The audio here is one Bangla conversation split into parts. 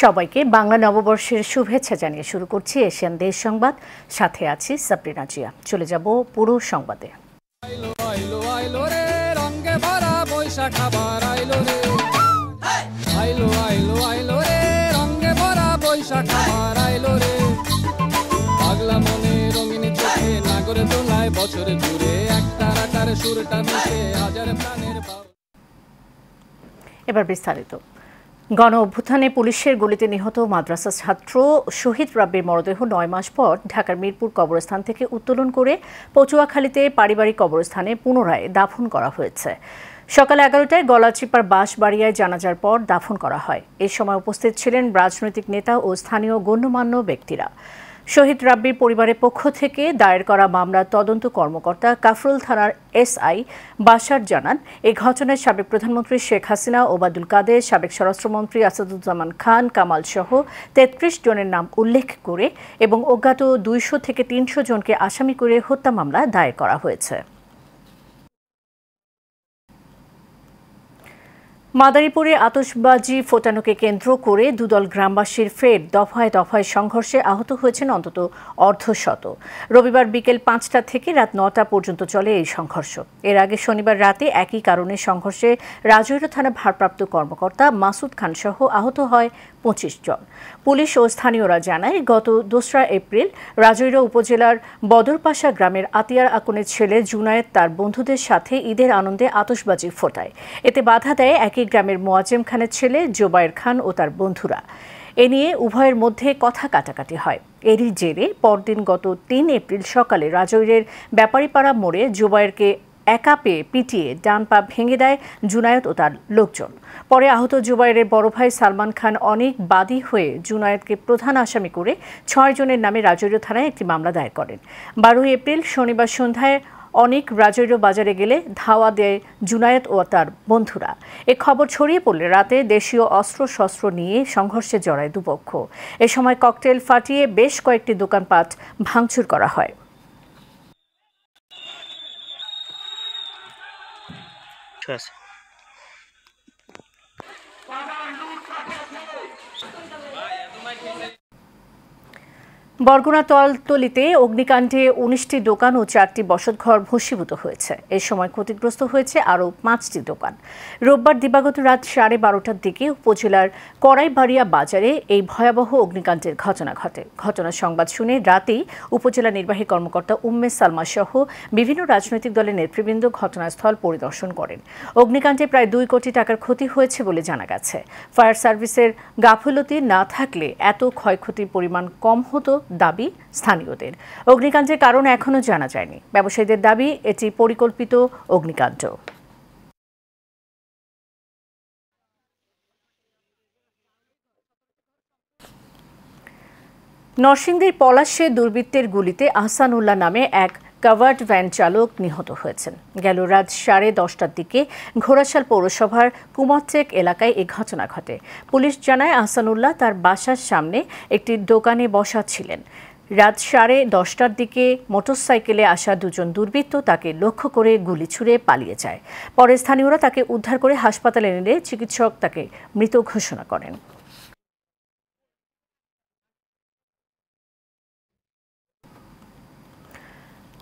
সবাইকে বাংলা নববর্ষের শুভেচ্ছা জানিয়ে শুরু করছি এশিয়ান দেশ সংবাদ। সাথে আছি সাবরিনা জিয়া। চলে যাব পুরো সংবাদে। এবার বিস্তারিত। গণ অভ্যুত্থানে পুলিশের গুলিতে নিহত মাদ্রাসা ছাত্র শহীদ রাব্বির মরদেহ ৯ মাস পর ঢাকার মিরপুর কবরস্থান থেকে উত্তোলন করে পটুয়াখালীতে পারিবারিক কবরস্থানে পুনরায় দাফন করা হয়েছে। সকাল ১১টায় গলাচিপার বাঁশবাড়িয়ায় জানাজার পর দাফন করা হয়। এ সময় উপস্থিত ছিলেন রাজনৈতিক নেতা ও স্থানীয় গণ্যমান্য ব্যক্তিরা। শহীদ রাব্বির পরিবারের পক্ষ থেকে দায়ের করা মামলার তদন্ত কর্মকর্তা কাফরুল থানার এসআই বাশার জানান, এই ঘটনায় সাবেক প্রধানমন্ত্রী শেখ হাসিনা, ওবায়দুল কাদের, সাবেক স্বরাষ্ট্রমন্ত্রী আসাদুজ্জামান খান কামাল সহ ৩৩ জনের নাম উল্লেখ করে এবং অজ্ঞাত ২০০ থেকে ৩০০ জনকে আসামি করে হত্যা মামলা দায়ের করা হয়েছে। মাদারীপুরে আতশবাজি ফোটানোকে কেন্দ্র করে দুদল গ্রামবাসীর ফের দফায় দফায় সংঘর্ষে আহত হয়েছেন অন্তত অর্ধশত। রবিবার বিকেল ৫টা থেকে রাত ৯টা পর্যন্ত চলে এই সংঘর্ষ। এর আগে শনিবার রাতে একই কারণে সংঘর্ষে রাজৈর থানা ভারপ্রাপ্ত কর্মকর্তা মাসুদ খান সহ আহত হয় ২৫ জন। পুলিশ ও স্থানীয়রা জানায়, গত ২রা এপ্রিল রাজৈর উপজেলার বদরপাশা গ্রামের আতিয়ার আকুনের ছেলে জুনায়েদ তার বন্ধুদের সাথে ঈদের আনন্দে আতশবাজি ফোটায়। এতে বাধা দেয় একই গ্রামের মোয়াজ্জেম খানের ছেলে জোবায়ের খান ও তার বন্ধুরা। এ নিয়ে উভয়ের মধ্যে কথা কাটাকাটি হয়। এরই জেরে পরদিন গত ৩ এপ্রিল সকালে রাজৈরের ব্যাপারীপাড়া মোড়ে জোবায়েরকে একা পেয়ে পিটিয়ে ডান পা ভেঙে দেয় জুনায়েদ ও তার লোকজন। পরে আহত জুবায়েরের বড় ভাই সালমান খান অনেক বাদী হয়ে জুনায়েদকে প্রধান আসামি করে ৬ জনের নামে রাজৈর থানায় একটি মামলা দায়ের করেন। ১২ এপ্রিল শনিবার সন্ধ্যায় অনেক রাজৈর বাজারে গেলে ধাওয়া দেয় জুনায়েদ ও তার বন্ধুরা। এ খবর ছড়িয়ে পড়লে রাতে দেশীয় অস্ত্রশস্ত্র নিয়ে সংঘর্ষে জড়ায় দুপক্ষ। এ সময় ককটেল ফাটিয়ে বেশ কয়েকটি দোকানপাট ভাঙচুর করা হয়। বরগুনা তলতলিতে অগ্নিকাণ্ডে ১৯টি দোকান ও ৪টি বসতঘর ভস্মীভূত হয়েছে। এ সময় ক্ষতিগ্রস্ত হয়েছে আরও ৫টি দোকান। রোববার দিবাগত রাত 12:30টার দিকে উপজেলার কড়াইবাড়িয়া বাজারে এই ভয়াবহ অগ্নিকাণ্ডের ঘটনা ঘটে। ঘটনার সংবাদ শুনে রাতেই উপজেলা নির্বাহী কর্মকর্তা উম্মে সালমা সহ বিভিন্ন রাজনৈতিক দলের নেতৃবৃন্দ ঘটনাস্থল পরিদর্শন করেন। অগ্নিকাণ্ডে প্রায় ২ কোটি টাকার ক্ষতি হয়েছে বলে জানা গেছে। ফায়ার সার্ভিসের গাফিলতি না থাকলে এত ক্ষয়ক্ষতির পরিমাণ কম হতো দাবি স্থানীয়দের। অগ্নিকাণ্ডের কারণ এখনও জানা যায়নি। ব্যবসায়ীদের দাবি, এটি পরিকল্পিত অগ্নিকাণ্ড। নরসিংদীর পলাশে দুর্বৃত্তের গুলিতে আহসানুল্লাহ নামে এক কাভার্ড ভ্যান চালক নিহত হয়েছেন। গেল রাত 10:30টার দিকে ঘোড়াশাল পৌরসভার কুমারচেক এলাকায় এই ঘটনা ঘটে। পুলিশ জানায়, আহসানুল্লাহ তার বাসার সামনে একটি দোকানে বসা ছিলেন। রাত 10:30টার দিকে মোটরসাইকেলে আসা 2 জন দুর্বৃত্ত তাকে লক্ষ্য করে গুলি ছুড়ে পালিয়ে যায়। পরে স্থানীয়রা তাকে উদ্ধার করে হাসপাতালে নিলে চিকিৎসক তাকে মৃত ঘোষণা করেন।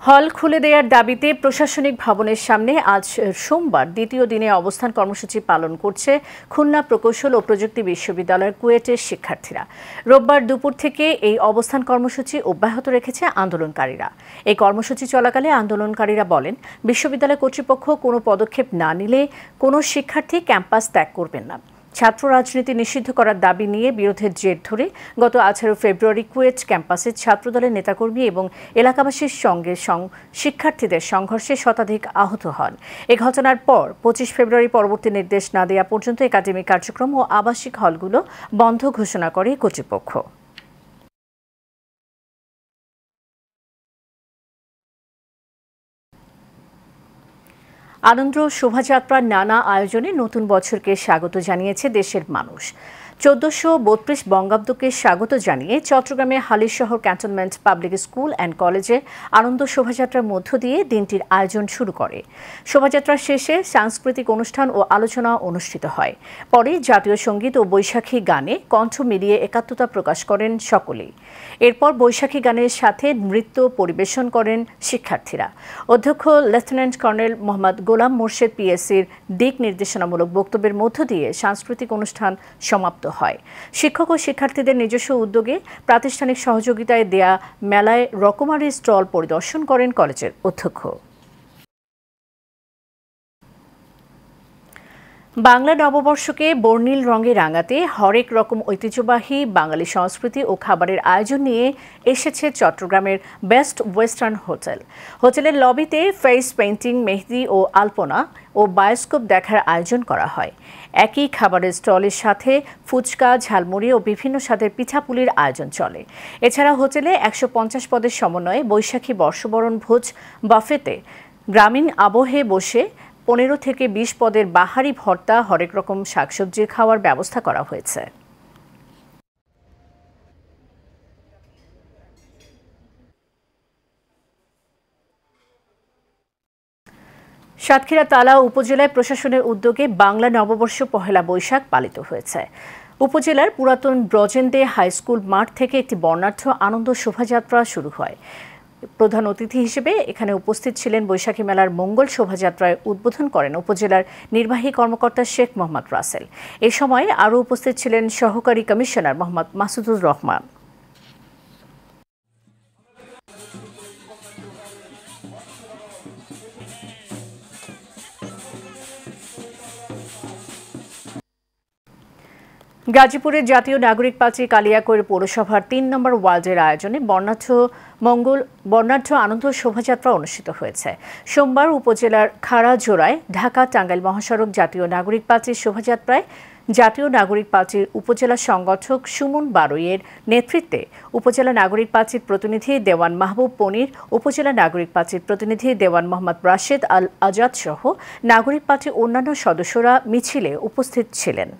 হল খুলে দেওয়ার দাবিতে প্রশাসনিক ভবনের সামনে আজ সোমবার দ্বিতীয় দিনে অবস্থান কর্মসূচি পালন করছে খুলনা প্রকৌশল ও প্রযুক্তি বিশ্ববিদ্যালয়ের কুয়েটের শিক্ষার্থীরা। রোববার দুপুর থেকে এই অবস্থান কর্মসূচি অব্যাহত রেখেছে আন্দোলনকারীরা। এই কর্মসূচি চলাকালে আন্দোলনকারীরা বলেন, বিশ্ববিদ্যালয় কর্তৃপক্ষ কোনো পদক্ষেপ না নিলে কোনো শিক্ষার্থী ক্যাম্পাস ত্যাগ করবেন না। ছাত্র রাজনীতি নিষিদ্ধ করার দাবি নিয়ে বিরোধের জের ধরে গত 18 ফেব্রুয়ারি কুয়েট ক্যাম্পাসে ছাত্রদলের নেতাকর্মী এবং এলাকাবাসীর সঙ্গে শিক্ষার্থীদের সংঘর্ষে শতাধিক আহত হন। এ ঘটনার পর 25 ফেব্রুয়ারি পরবর্তী নির্দেশ না দেওয়া পর্যন্ত একাডেমিক কার্যক্রম ও আবাসিক হলগুলো বন্ধ ঘোষণা করে কর্তৃপক্ষ। আনন্দ শোভাযাত্রার নানা আয়োজনে নতুন বছরকে স্বাগত জানিয়েছে দেশের মানুষ। 1432 বঙ্গাব্দকে স্বাগত জানিয়ে চট্টগ্রামে Halishahar cantonment public school and কলেজে আনন্দ শোভাযাত্রার মধ্য দিয়ে দিনটির আয়োজন শুরু করে। শোভাযাত্রা শেষে সাংস্কৃতিক অনুষ্ঠান ও আলোচনা অনুষ্ঠিত হয়। পরে জাতীয় সঙ্গীত ও বৈশাখী গানে কণ্ঠ মিলিয়ে একাত্মতা প্রকাশ করেন সকলেই। এরপর বৈশাখী গানের সাথে নৃত্য পরিবেশন করেন শিক্ষার্থীরা। অধ্যক্ষ লেফটেন্যান্ট কর্নেল মোহাম্মদ গোলাম মোর্শেদ পিএসসির দিক নির্দেশনামূলক বক্তব্যের মধ্য দিয়ে সাংস্কৃতিক অনুষ্ঠান সমাপ্ত হয়। শিক্ষক ও শিক্ষার্থীদের নিজস্ব উদ্যোগে প্রাতিষ্ঠানিক সহযোগিতায় দেয়া মেলায় রকমারি স্টল পরিদর্শন করেন কলেজের অধ্যক্ষ। বাংলা নববর্ষকে বর্ণিল রঙে রাঙাতে হরেক রকম ঐতিহ্যবাহী বাঙালি সংস্কৃতি ও খাবারের আয়োজন নিয়ে এসেছে চট্টগ্রামের বেস্ট ওয়েস্টার্ন হোটেল। হোটেলের লবিতে ফেস পেইন্টিং, মেহেদি ও আলপনা ও বায়োস্কোপ দেখার আয়োজন করা হয়। একই খাবারের স্টলের সাথে ফুচকা, ঝালমুড়ি ও বিভিন্ন স্বাদের পিঠাপুলির আয়োজন চলে। এছাড়া হোটেলে 150 পদের সমন্বয়ে বৈশাখী বর্ষবরণ ভোজ বাফেতে গ্রামীণ আবহে বসে 15 থেকে 20 পদের বাহারি ভর্তা, হরেক রকম শাকসবজির খাওয়ার ব্যবস্থা করা হয়েছে। সাতক্ষীরা তালা উপজেলায় প্রশাসনের উদ্যোগে বাংলা নববর্ষ পহেলা বৈশাখ পালিত হয়েছে। উপজেলার পুরাতন ব্রজেন্দে হাই স্কুল মাঠ থেকে একটি বর্ণাঢ্য আনন্দ শোভাযাত্রা শুরু হয়। প্রধান অতিথি হিসেবে এখানে উপস্থিত ছিলেন বৈশাখী মেলার মঙ্গল শোভাযাত্রায় উদ্বোধন করেন উপজেলার নির্বাহী কর্মকর্তা শেখ মোহাম্মদ রাসেল। এ সময় আরও উপস্থিত ছিলেন সহকারী কমিশনার মোহাম্মদ মাসুদুর রহমান। গাজীপুরের জাতীয় নাগরিক পার্টি কালিয়াকৈর পৌরসভার 3 নম্বর ওয়ার্ডের আয়োজনে বর্ণাঢ্য আনন্দ শোভাযাত্রা অনুষ্ঠিত হয়েছে। সোমবার উপজেলার খাড়াজোড়ায় ঢাকা টাঙ্গাইল মহাসড়ক জাতীয় নাগরিক পার্টির শোভাযাত্রায় জাতীয় নাগরিক পার্টির উপজেলা সংগঠক সুমন বারৈয়ের নেতৃত্বে উপজেলা নাগরিক পার্টির প্রতিনিধি দেওয়ান মাহবুব পনির, উপজেলা নাগরিক পার্টির প্রতিনিধি দেওয়ান মোহাম্মদ রাশেদ আল আজাদ সহ নাগরিক পার্টির অন্যান্য সদস্যরা মিছিলে উপস্থিত ছিলেন।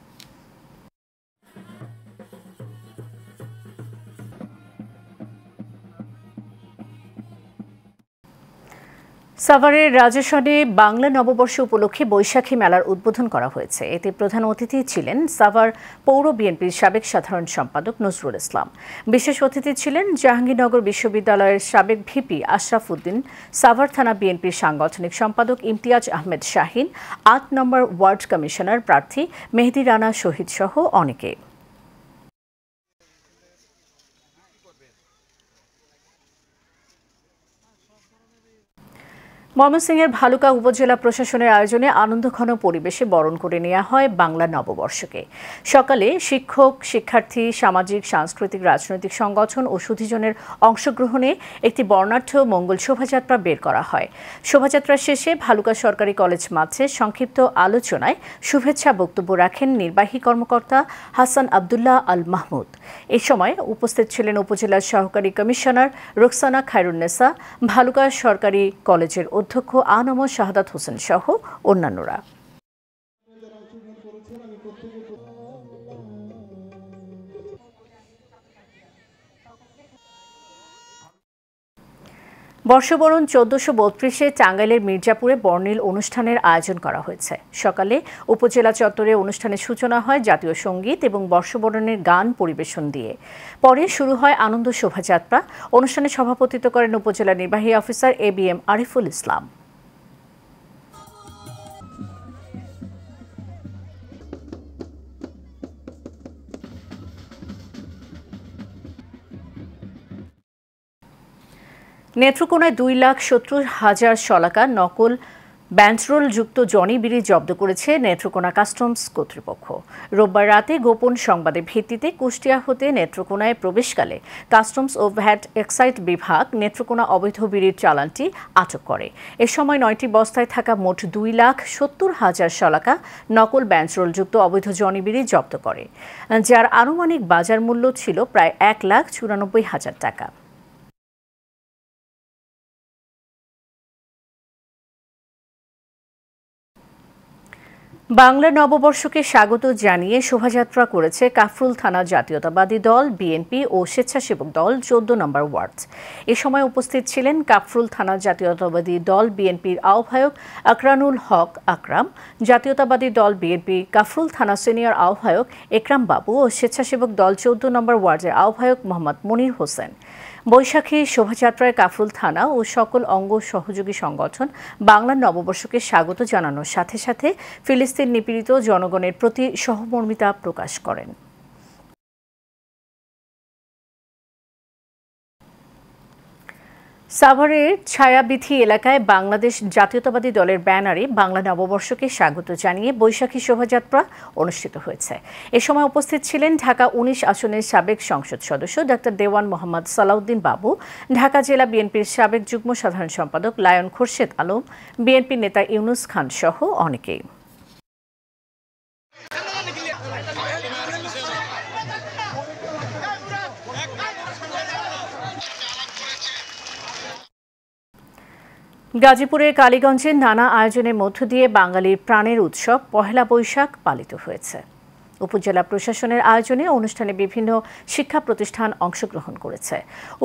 সাভারের রাজশাহী বাংলা নববর্ষ উপলক্ষে বৈশাখী মেলার উদ্বোধন করা হয়েছে। এতে প্রধান অতিথি ছিলেন সাভার পৌর বিএনপির সাবেক সাধারণ সম্পাদক নজরুল ইসলাম। বিশেষ অতিথি ছিলেন জাহাঙ্গীরনগর বিশ্ববিদ্যালয়ের সাবেক ভিপি আশরাফ উদ্দিন, সাভার থানা বিএনপির সাংগঠনিক সম্পাদক ইমতিয়াজ আহমেদ শাহিন, 8 নম্বর ওয়ার্ড কমিশনার প্রার্থী মেহেদি রানা শহীদ সহ অনেকে। ময়মনসিংহের ভালুকা উপজেলা প্রশাসনের আয়োজনে আনন্দঘন পরিবেশে বরণ করে নেওয়া হয় বাংলা নববর্ষকে। সকালে শিক্ষক, শিক্ষার্থী, সামাজিক, সাংস্কৃতিক, রাজনৈতিক সংগঠন ও সুধীজনের অংশগ্রহণে একটি বর্ণাঢ্য মঙ্গল শোভাযাত্রা বের করা হয়। শোভাযাত্রা শেষে ভালুকা সরকারি কলেজ মাঠে সংক্ষিপ্ত আলোচনায় শুভেচ্ছা বক্তব্য রাখেন নির্বাহী কর্মকর্তা হাসান আবদুল্লাহ আল মাহমুদ। এ সময় উপস্থিত ছিলেন উপজেলার সহকারী কমিশনার রোকসানা খায়রুন্নেসা, ভালুকা সরকারি কলেজের অধ্যক্ষ আনম শাহাদাত হোসেন সহ অন্যান্যরা। বর্ষবরণ 1432-এ টাঙ্গাইলের মির্জাপুরে বর্ণিল অনুষ্ঠানের আয়োজন করা হয়েছে। সকালে উপজেলা চত্বরে অনুষ্ঠানের সূচনা হয় জাতীয় সঙ্গীত এবং বর্ষবরণের গান পরিবেশন দিয়ে। পরে শুরু হয় আনন্দ শোভাযাত্রা। অনুষ্ঠানে সভাপতিত্ব করেন উপজেলা নির্বাহী অফিসার ABM আরিফুল ইসলাম। নেত্রকোনায় 2,70,000 শলাকা নকল ব্যান্ডরোলযুক্ত জনি বিড়ি জব্দ করেছে নেত্রকোনা কাস্টমস কর্তৃপক্ষ। রোববার রাতে গোপন সংবাদের ভিত্তিতে কুষ্টিয়া হতে নেত্রকোনায় প্রবেশকালে কাস্টমস ও ভ্যাট এক্সাইজ বিভাগ নেত্রকোনা অবৈধ বিড়ির চালানটি আটক করে। এ সময় 9টি বস্তায় থাকা মোট 2,70,000 শলাকা নকল ব্যান্ডরোলযুক্ত অবৈধ জনি বিড়ি জব্দ করে, যার আনুমানিক বাজার মূল্য ছিল প্রায় 1,94,000 টাকা। বাংলা নববর্ষকে স্বাগত জানিয়ে শোভাযাত্রা করেছে কাফরুল থানা জাতীয়তাবাদী দল, বিএনপি ও স্বেচ্ছাসেবক দল ১৪ নম্বর ওয়ার্ড। এ সময় উপস্থিত ছিলেন কাফরুল থানা জাতীয়তাবাদী দল বিএনপির আহ্বায়ক আকরানুল হক আকরাম, জাতীয়তাবাদী দল বিএনপি কাফরুল থানা সিনিয়র আহ্বায়ক একরাম বাবু ও স্বেচ্ছাসেবক দল ১৪ নম্বর ওয়ার্ডের আহ্বায়ক মোহাম্মদ মনির হোসেন। বৈশাখী শোভাযাত্রায় কাফরুল থানা ও সকল অঙ্গ সহযোগী সংগঠন বাংলার নববর্ষকে স্বাগত জানানোর সাথে সাথে ফিলিস্তিন নিপীড়িত জনগণের প্রতি সহমর্মিতা প্রকাশ করেন। সাভারের ছায়াবিথি এলাকায় বাংলাদেশ জাতীয়তাবাদী দলের ব্যানারে বাংলা নববর্ষকে স্বাগত জানিয়ে বৈশাখী শোভাযাত্রা অনুষ্ঠিত হয়েছে। এ সময় উপস্থিত ছিলেন ঢাকা ১৯ আসনের সাবেক সংসদ সদস্য ডাক্তার দেওয়ান মোহাম্মদ সালাউদ্দিন বাবু, ঢাকা জেলা বিএনপির সাবেক যুগ্ম সাধারণ সম্পাদক লায়ন খোরশেদ আলম, বিএনপি নেতা ইউনুস খান সহ অনেকেই। গাজীপুরের কালীগঞ্জে নানা আয়োজনের মধ্য দিয়ে বাঙালির প্রাণের উৎসব পহেলা বৈশাখ পালিত হয়েছে। উপজেলা প্রশাসনের আয়োজনে অনুষ্ঠানে বিভিন্ন শিক্ষা প্রতিষ্ঠান অংশগ্রহণ করেছে।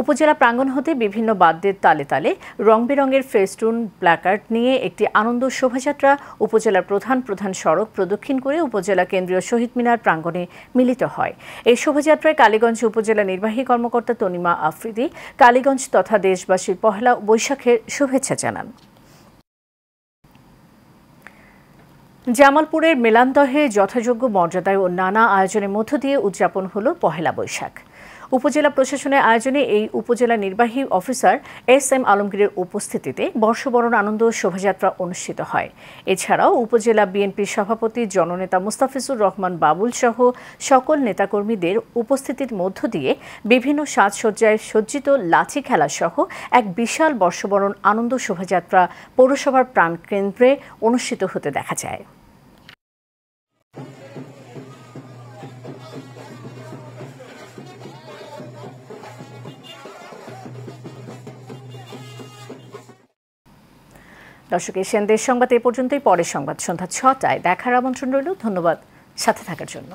উপজেলা প্রাঙ্গণ হতে বিভিন্ন বাদ্যের তালে তালে রং বেরঙের ফেস্টুন প্ল্যাকার্ড নিয়ে একটি আনন্দ শোভাযাত্রা উপজেলার প্রধান সড়ক প্রদক্ষিণ করে উপজেলা কেন্দ্রীয় শহীদ মিনার প্রাঙ্গণে মিলিত হয়। এই শোভাযাত্রায় কালীগঞ্জ উপজেলা নির্বাহী কর্মকর্তা তনিমা আফ্রিদি কালীগঞ্জ তথা দেশবাসীর পহেলা বৈশাখের শুভেচ্ছা জানান। জামালপুরের মেলান্দহে যথাযোগ্য মর্যাদায় ও নানা আয়োজনের মধ্য দিয়ে উদযাপন হল পহেলা বৈশাখ। উপজেলা প্রশাসনের আয়োজনে এই উপজেলা নির্বাহী অফিসার SM আলমগীরের উপস্থিতিতে বর্ষবরণ আনন্দ শোভাযাত্রা অনুষ্ঠিত হয়। এছাড়াও উপজেলা বিএনপির সভাপতি জননেতা মুস্তাফিজুর রহমান বাবুল সহ সকল নেতাকর্মীদের উপস্থিতির মধ্য দিয়ে বিভিন্ন সাজসজ্জায় সজ্জিত লাঠি খেলা সহ এক বিশাল বর্ষবরণ আনন্দ শোভাযাত্রা পৌরসভার প্রাণকেন্দ্রে অনুষ্ঠিত হতে দেখা যায়। দর্শক, এশিয়ান দেশ সংবাদ এ পর্যন্তই। পরের সংবাদ সন্ধ্যা ৬টায় দেখার আমন্ত্রণ রইল। ধন্যবাদ সাথে থাকার জন্য।